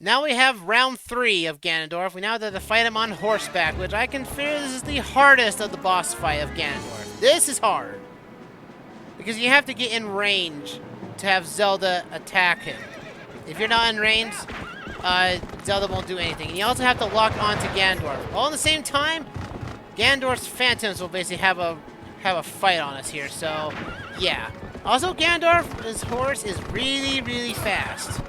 Now we have round 3 of Ganondorf. We now have to fight him on horseback, which I can fear this is the hardest of the boss fight of Ganondorf. This is hard. Because you have to get in range to have Zelda attack him. If you're not in range, Zelda won't do anything. And you also have to lock onto Ganondorf. All at the same time, Ganondorf's phantoms will basically have a fight on us here, so yeah. Also, Ganondorf, his horse is really, really fast.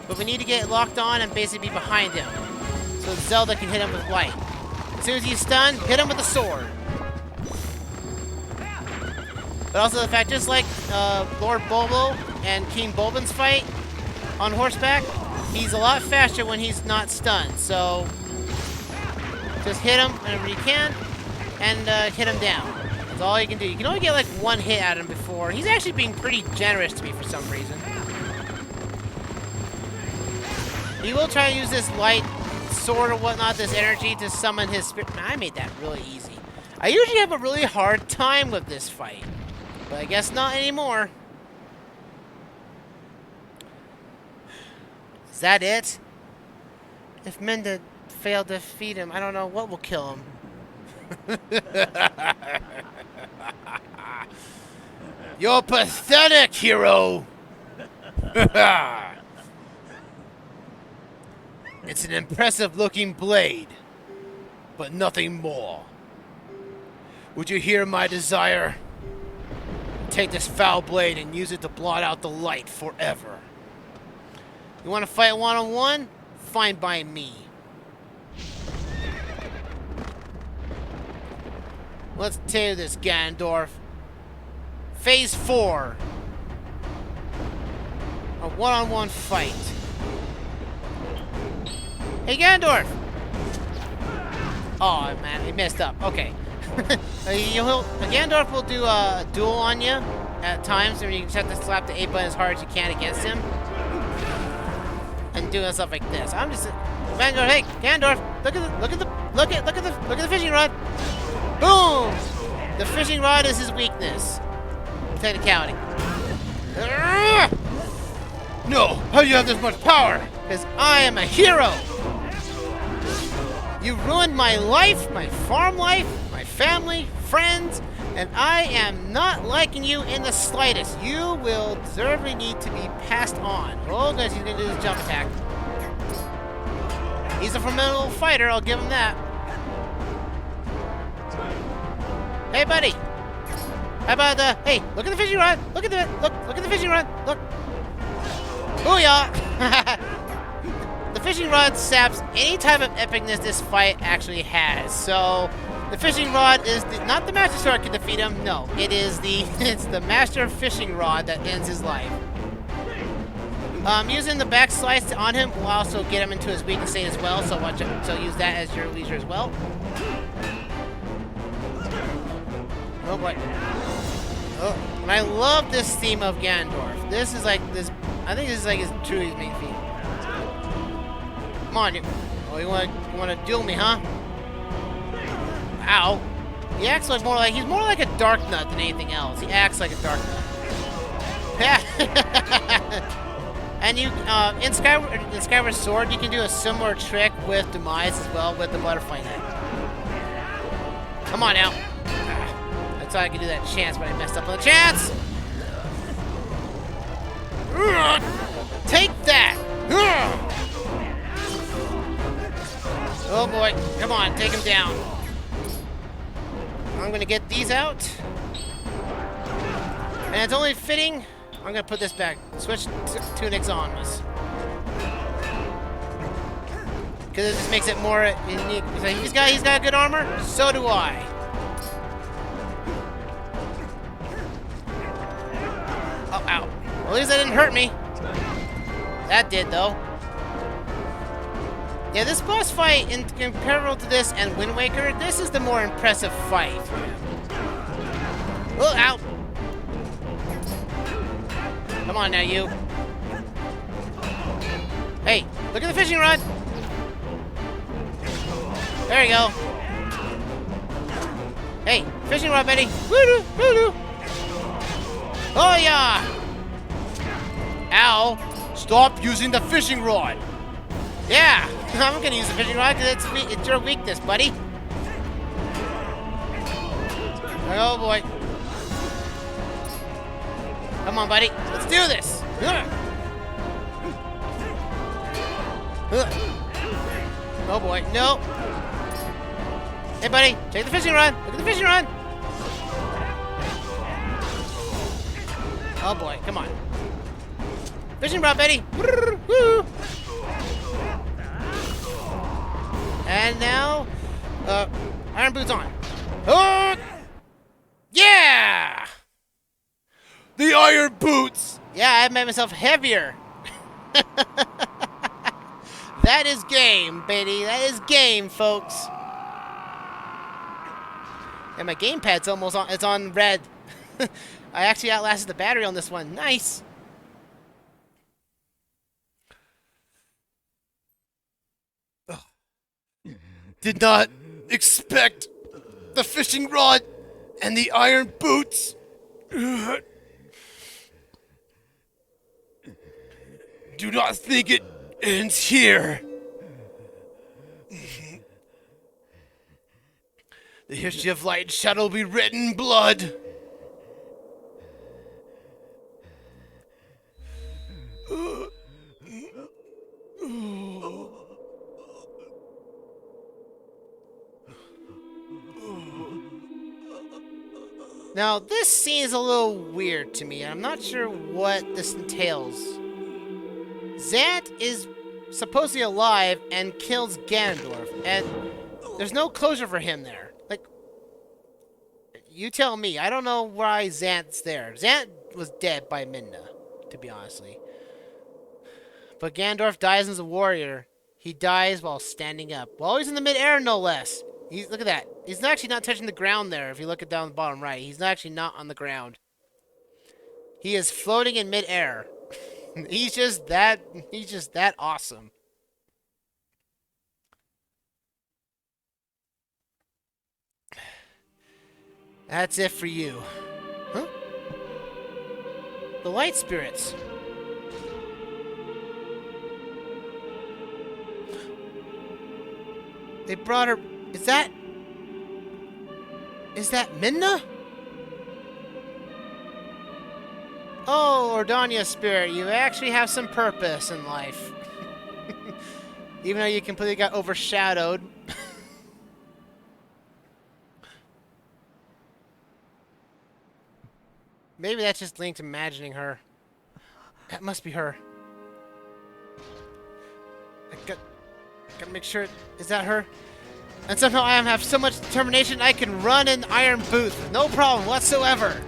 But we need to get locked on and basically be behind him, so Zelda can hit him with light. As soon as he's stunned, hit him with a sword. But also the fact, just like Lord Bulbo and King Bulbin's fight on horseback, he's a lot faster when he's not stunned. So just hit him whenever you can, and hit him down. That's all you can do. You can only get like one hit at him before. He's actually being pretty generous to me for some reason. He will try to use this light sword or whatnot, this energy, to summon his spirit. Man, I made that really easy. I usually have a really hard time with this fight, but I guess not anymore. Is that it? If Midna failed to defeat him, I don't know what will kill him. You're pathetic, hero! It's an impressive-looking blade, but nothing more. Would you hear my desire? Take this foul blade and use it to blot out the light forever. You want to fight one-on-one? Fine by me. Let's do this, Ganondorf. Phase 4. A one-on-one fight. Hey, Ganondorf! Oh, man, he messed up. Okay. Ganondorf will do a duel on you at times, where you just have to slap the A button as hard as you can against him. And doing stuff like this. I'm just... Ganondorf, hey, Ganondorf! Look at the fishing rod! Boom! The fishing rod is his weakness. Technicality. No! How do you have this much power? Because I am a hero! You ruined my life, my farm life, my family, friends, and I am not liking you in the slightest. You will deservedly need to be passed on. Oh, guys, he's going to do his jump attack. He's a formidable fighter, I'll give him that. Hey, buddy. How about the... Hey, look at the fishing rod. Look at the fishing rod. Look. Booyah! The fishing rod saps any type of epicness this fight actually has. So, the fishing rod is not the Master Sword can defeat him. No, it's the Master Fishing Rod that ends his life. Using the back slice on him will also get him into his weakness state as well. So use that as your leisure as well. Oh boy. Oh, and I love this theme of Ganondorf. This is like this. I think this is like his truly his main theme. Come on, you. Oh, you want to duel me, huh? Ow. He acts like he's more like a dark nut than anything else. He acts like a dark nut. And you, in Skyward Sword, you can do a similar trick with Demise as well with the butterfly net. Come on now. I thought I could do that chance, but I messed up on the chance. Take that. Oh boy, come on, take him down. I'm gonna get these out. And it's only fitting, I'm gonna put this back. Switch tunics on us. Because it just makes it more unique. He's got good armor, so do I. Oh, ow. Well, at least that didn't hurt me. That did, though. Yeah, this boss fight, in comparable to this and Wind Waker, this is the more impressive fight. Oh, ow. Come on now, you. Hey, look at the fishing rod. There you go. Hey, fishing rod, Betty. Woo-doo, woo-doo. Oh, yeah. Ow. Stop using the fishing rod. Yeah, I'm gonna use the fishing rod because it's your weakness, buddy. Oh, boy. Come on, buddy. Let's do this. Oh, boy. No. Hey, buddy. Take the fishing rod. Look at the fishing rod. Oh, boy. Come on. Fishing rod, Betty. Woo. And now, iron boots on. Yeah! The iron boots! Yeah, I made myself heavier. That is game, baby. That is game, folks. And my gamepad's almost on. It's on red. I actually outlasted the battery on this one. Nice. Did not expect the fishing rod and the iron boots. Do not think it ends here. The history of light and shadow will be written in blood. Now, this scene is a little weird to me. I'm not sure what this entails. Zant is supposedly alive and kills Ganondorf, and there's no closure for him there. Like, you tell me. I don't know why Zant's there. Zant was dead by Midna, to be honestly. But Ganondorf dies as a warrior. He dies while standing up. While he's in the mid-air, no less. Look at that. He's actually not touching the ground there. If you look at down the bottom right, he's actually not on the ground. He is floating in mid-air. He's just that awesome. That's it for you. Huh? The light spirits. They brought her. Is that Midna? Oh, Ordania spirit, you actually have some purpose in life. Even though you completely got overshadowed. Maybe that's just Link imagining her. That must be her. I gotta make sure. Is that her? And somehow I have so much determination I can run in iron boots with no problem whatsoever.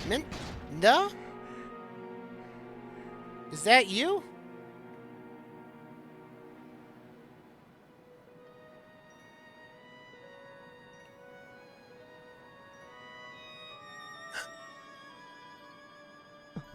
Midna? Is that you?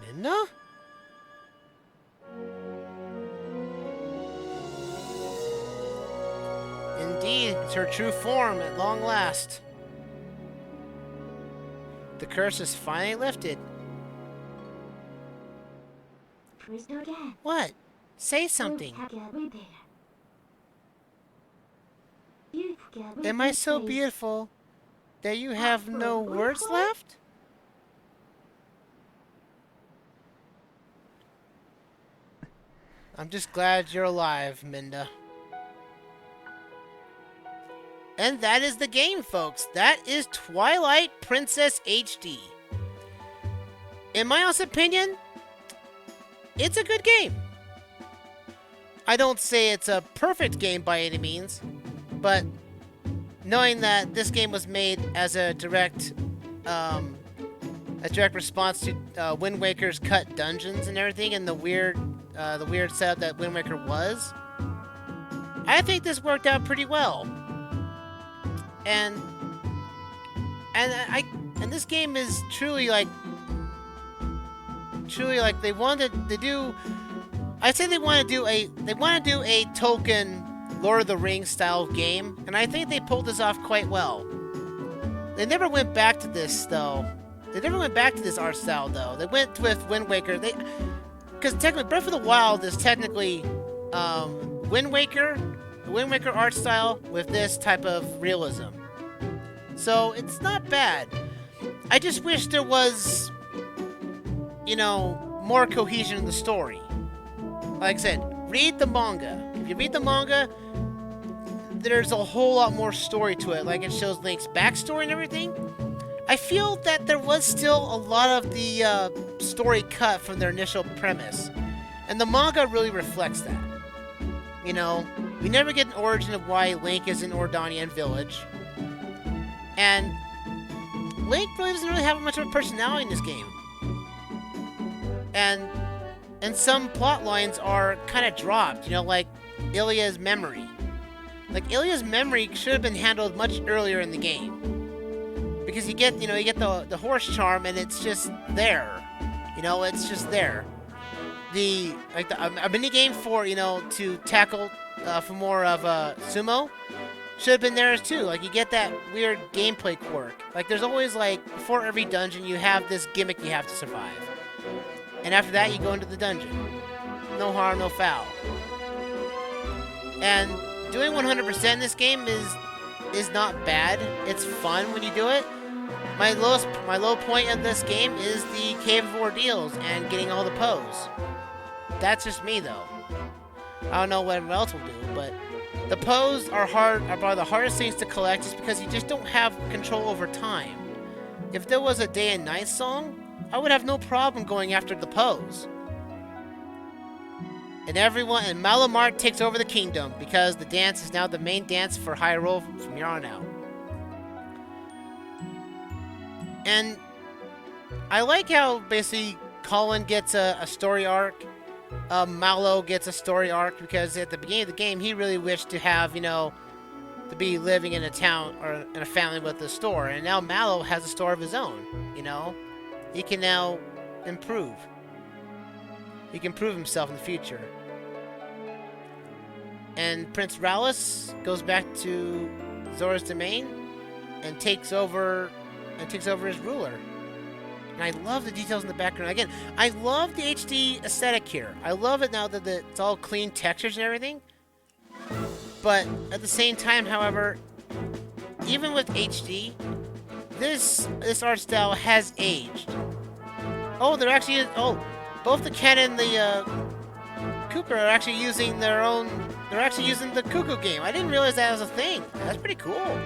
Midna? Indeed, it's her true form at long last. The curse is finally lifted. What? Say something. Am I so beautiful that you have no words left? I'm just glad you're alive, Midna. And that is the game, folks. That is Twilight Princess HD. In my honest opinion, it's a good game. I don't say it's a perfect game by any means, but knowing that this game was made as a direct response to Wind Waker's cut dungeons and everything, and the weird setup that Wind Waker was, I think this worked out pretty well. And this game is truly like they wanted to do. I say they want to do a Tolkien Lord of the Rings style game, and I think they pulled this off quite well. They never went back to this though. They never went back to this art style though. They went with Wind Waker. Because technically Breath of the Wild is technically Wind Waker art style with this type of realism. So it's not bad. I just wish there was, more cohesion in the story. Like I said, read the manga. If you read the manga, there's a whole lot more story to it. Like it shows Link's backstory and everything. I feel that there was still a lot of the story cut from their initial premise. And the manga really reflects that. We never get an origin of why Link is in Ordanian Village. And Link really doesn't have much of a personality in this game. And some plot lines are kind of dropped, like Ilya's memory. Like Ilya's memory should have been handled much earlier in the game. Because you get the horse charm and it's just there. It's just there. A mini game for, to tackle for more of sumo should have been there too. Like you get that weird gameplay quirk. Like there's always before every dungeon you have this gimmick you have to survive. And after that, you go into the dungeon. No harm, no foul. And doing 100% in this game is not bad. It's fun when you do it. My low point of this game is the Cave of Ordeals and getting all the Poes. That's just me, though. I don't know what everyone else will do, but the Poes are probably the hardest things to collect just because you just don't have control over time. If there was a day and night song, I would have no problem going after the Poes. And Malamart takes over the kingdom because the dance is now the main dance for Hyrule from here on out. And I like how basically Colin gets a story arc. Mallow gets a story arc because at the beginning of the game he really wished to have, to be living in a town or in a family with a store. And now Mallow has a store of his own, He can now improve. He can prove himself in the future. And Prince Rallis goes back to Zora's domain and takes over his ruler. And I love the details in the background. Again, I love the HD aesthetic here. I love it now that it's all clean textures and everything. But at the same time, however, even with HD, this art style has aged. Oh, there actually is. Oh, both the Ken and the Cooper are actually using their own. They're actually using the Cuckoo game. I didn't realize that was a thing. That's pretty cool.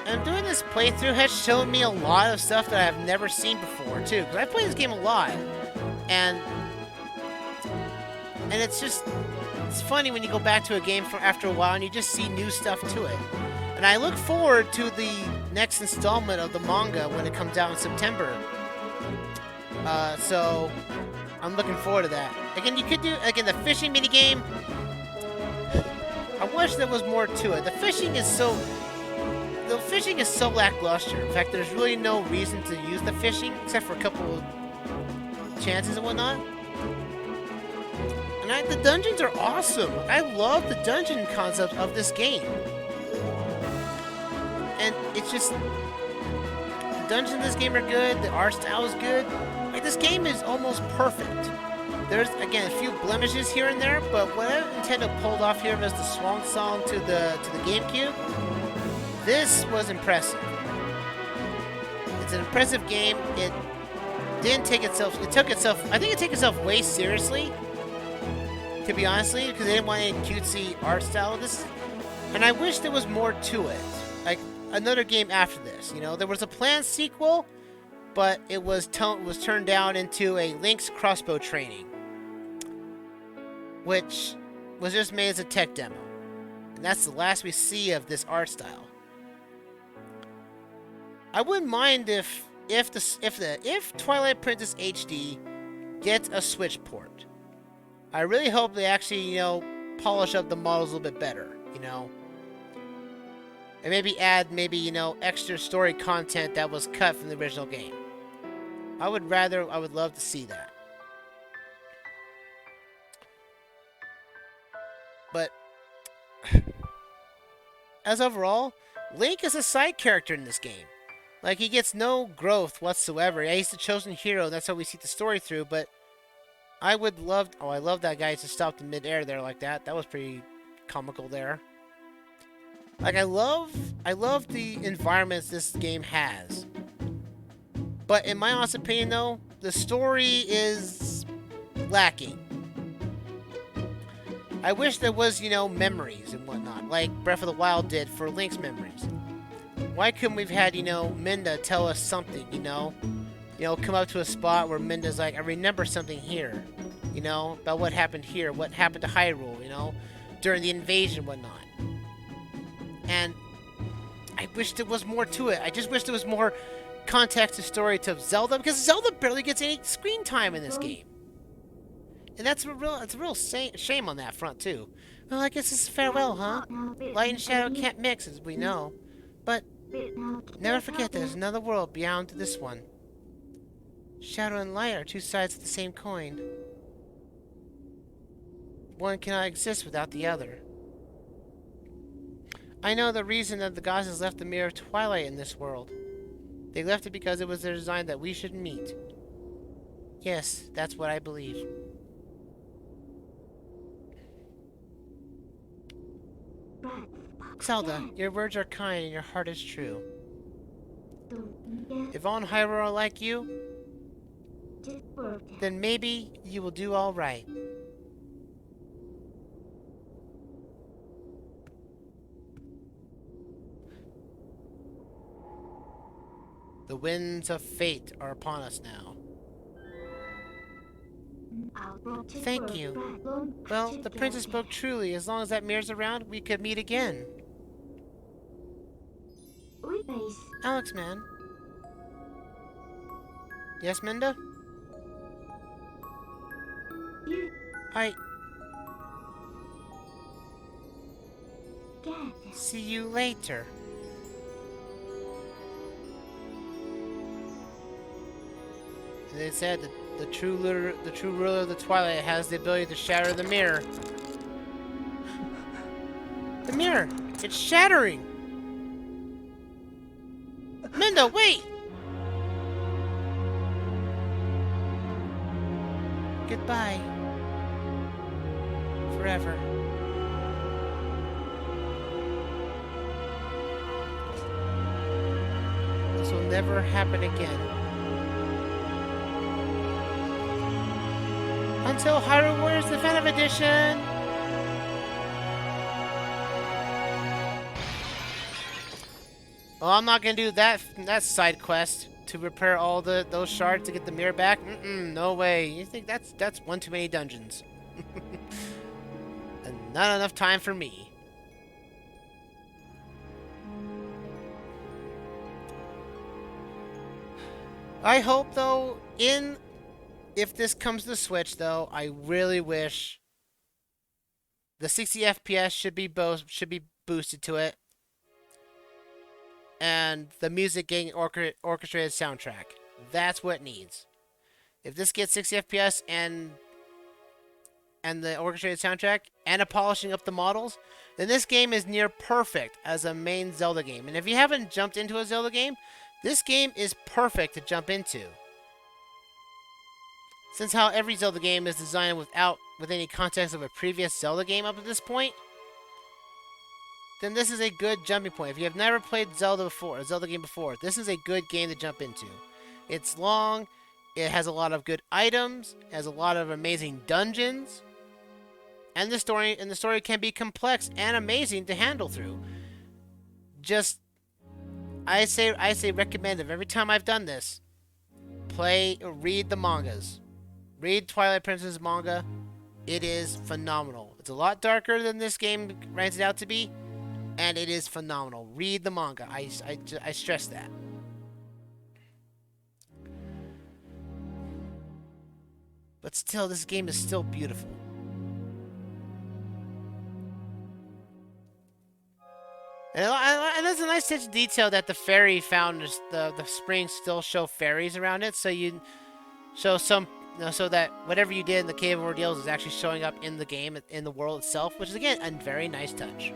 And doing this playthrough has shown me a lot of stuff that I've never seen before too. Because I play this game a lot, and it's funny when you go back to a game after a while and you just see new stuff to it. And I look forward to the next installment of the manga when it comes out in September. So I'm looking forward to that. Again, you could do the fishing minigame. I wish there was more to it. The fishing is so lackluster. In fact, there's really no reason to use the fishing except for a couple of chances and whatnot. And the dungeons are awesome. I love the dungeon concept of this game. And it's just, the dungeons in this game are good. The art style is good. This game is almost perfect. There's, again, a few blemishes here and there, but what Nintendo pulled off here was the swan song to the GameCube. This was impressive. It's an impressive game. It took itself way seriously, to be honestly, because they didn't want any cutesy art style. And I wish there was more to it. Like another game after this, there was a planned sequel, but it was turned down into a Link's crossbow training, which was just made as a tech demo. And that's the last we see of this art style. I wouldn't mind if Twilight Princess HD gets a Switch port. I really hope they actually, polish up the models a little bit better, And maybe add extra story content that was cut from the original game. I would love to see that. But as overall, Link is a side character in this game. Like, he gets no growth whatsoever. Yeah, he's the chosen hero. That's how we see the story through. But I would love... Oh, I love that guy to stop in midair there like that. That was pretty comical there. Like, I love the environments this game has. But in my honest opinion, though, the story is lacking. I wish there was, you know, memories and whatnot, like Breath of the Wild did for Link's memories. Why couldn't we've had, you know, Midna tell us something, you know? You know, come up to a spot where Midna's like, I remember something here, you know, about what happened here, what happened to Hyrule, you know, during the invasion and whatnot. And I wish there was more to it. I just wish there was more context to story to Zelda, because Zelda barely gets any screen time in this game. And it's a real shame on that front, too. Well, I guess this is farewell, huh? Light and shadow can't mix, as we know. But never forget there's another world beyond this one. Shadow and light are two sides of the same coin. One cannot exist without the other. I know the reason that the gods left the Mirror of Twilight in this world. They left it because it was their design that we should meet. Yes, that's what I believe. Zelda, your words are kind and your heart is true. If all in Hyrule are like you, then maybe you will do all right. The winds of fate are upon us now. Thank you. Well, the princess spoke truly. As long as that mirror's around, we could meet again. Alexman. Yes, Minda? See you later. They said that the true ruler of the Twilight has the ability to shatter the mirror. The mirror! It's shattering! Minda, wait! Goodbye. Forever. This will never happen again. Until Hyrule Warriors Definitive Edition! Well, I'm not gonna do that side quest to repair all those shards to get the mirror back. No way. You think that's one too many dungeons. And not enough time for me. I hope though, if this comes to the Switch though, I really wish the 60 FPS should be boosted to it. And the music getting orchestrated soundtrack. That's what it needs. If this gets 60 FPS and the orchestrated soundtrack and a polishing up the models, then this game is near perfect as a main Zelda game. And if you haven't jumped into a Zelda game, this game is perfect to jump into. Since how every Zelda game is designed with any context of a previous Zelda game up to this point, then this is a good jumping point. If you have never played a Zelda game before, this is a good game to jump into. It's long, it has a lot of good items, it has a lot of amazing dungeons, and the story can be complex and amazing to handle through. I say recommend it. Every time I've done this, read the mangas. Read Twilight Princess manga. It is phenomenal. It's a lot darker than this game ranks it out to be. And it is phenomenal. Read the manga. I stress that. But still, this game is still beautiful. And there's a nice touch of detail that the fairy found. The springs still show fairies around it. So some so that whatever you did in the Cave of Ordeals is actually showing up in the game, in the world itself, which is again a very nice touch.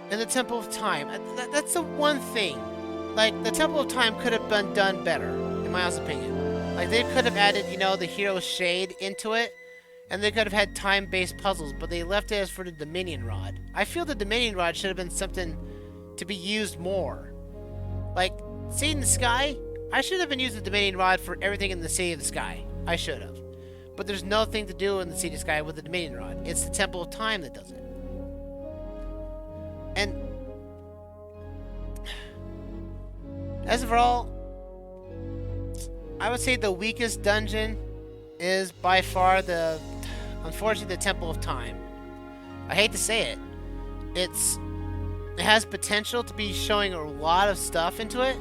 And the Temple of Time, that's the one thing. Like, the Temple of Time could have been done better, in my honest opinion. Like, they could have added, you know, the hero shade into it, and they could have had time-based puzzles, but they left it as for the Dominion Rod. I feel the Dominion Rod should have been something to be used more. Like, City in the Sky, I should have been using the Dominion Rod for everything in the City of the Sky. I should have. But there's nothing to do in the City of the Sky with the Dominion Rod. It's the Temple of Time that does it. And as of all, I would say the weakest dungeon is by far unfortunately, the Temple of Time. I hate to say it. It has potential to be showing a lot of stuff into it,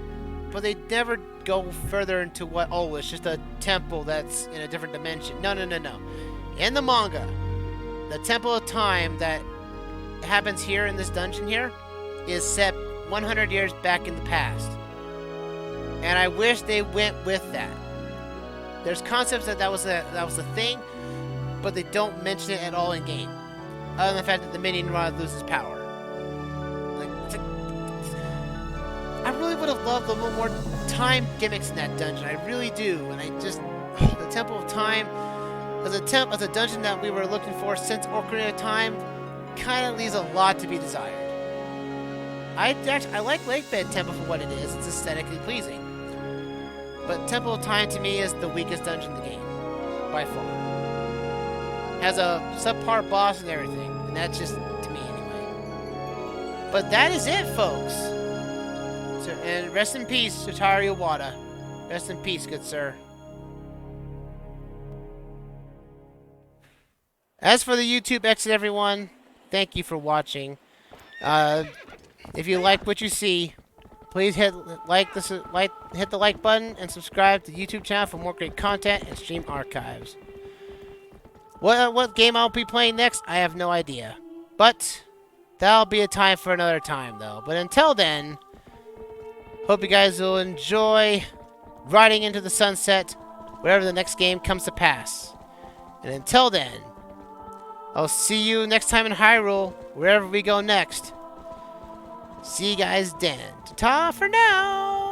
but they never go further into what, oh, it's just a temple that's in a different dimension. No. In the manga, the Temple of Time that happens here in this dungeon here is set 100 years back in the past. And I wish they went with that. There's concepts that was a thing, but they don't mention it at all in game. Other than the fact that the Minion Rod loses power. Like, I really would have loved a little more time gimmicks in that dungeon. I really do. And I just, the Temple of Time as a dungeon that we were looking for since Ocarina of Time, kind of leaves a lot to be desired. I like Lakebed Temple for what it is. It's aesthetically pleasing. But Temple of Time to me is the weakest dungeon in the game, by far. Has a subpar boss and everything, and that's just to me anyway. But that is it, folks. So, and rest in peace, Shotaro Iwata. Rest in peace, good sir. As for the YouTube exit, everyone, thank you for watching. If you like what you see, please hit the like button and subscribe to the YouTube channel for more great content and stream archives. What game I'll be playing next, I have no idea. But that'll be a time for another time, though. But until then, hope you guys will enjoy riding into the sunset wherever the next game comes to pass. And until then, I'll see you next time in Hyrule, wherever we go next. See you guys then. Ta-ta for now!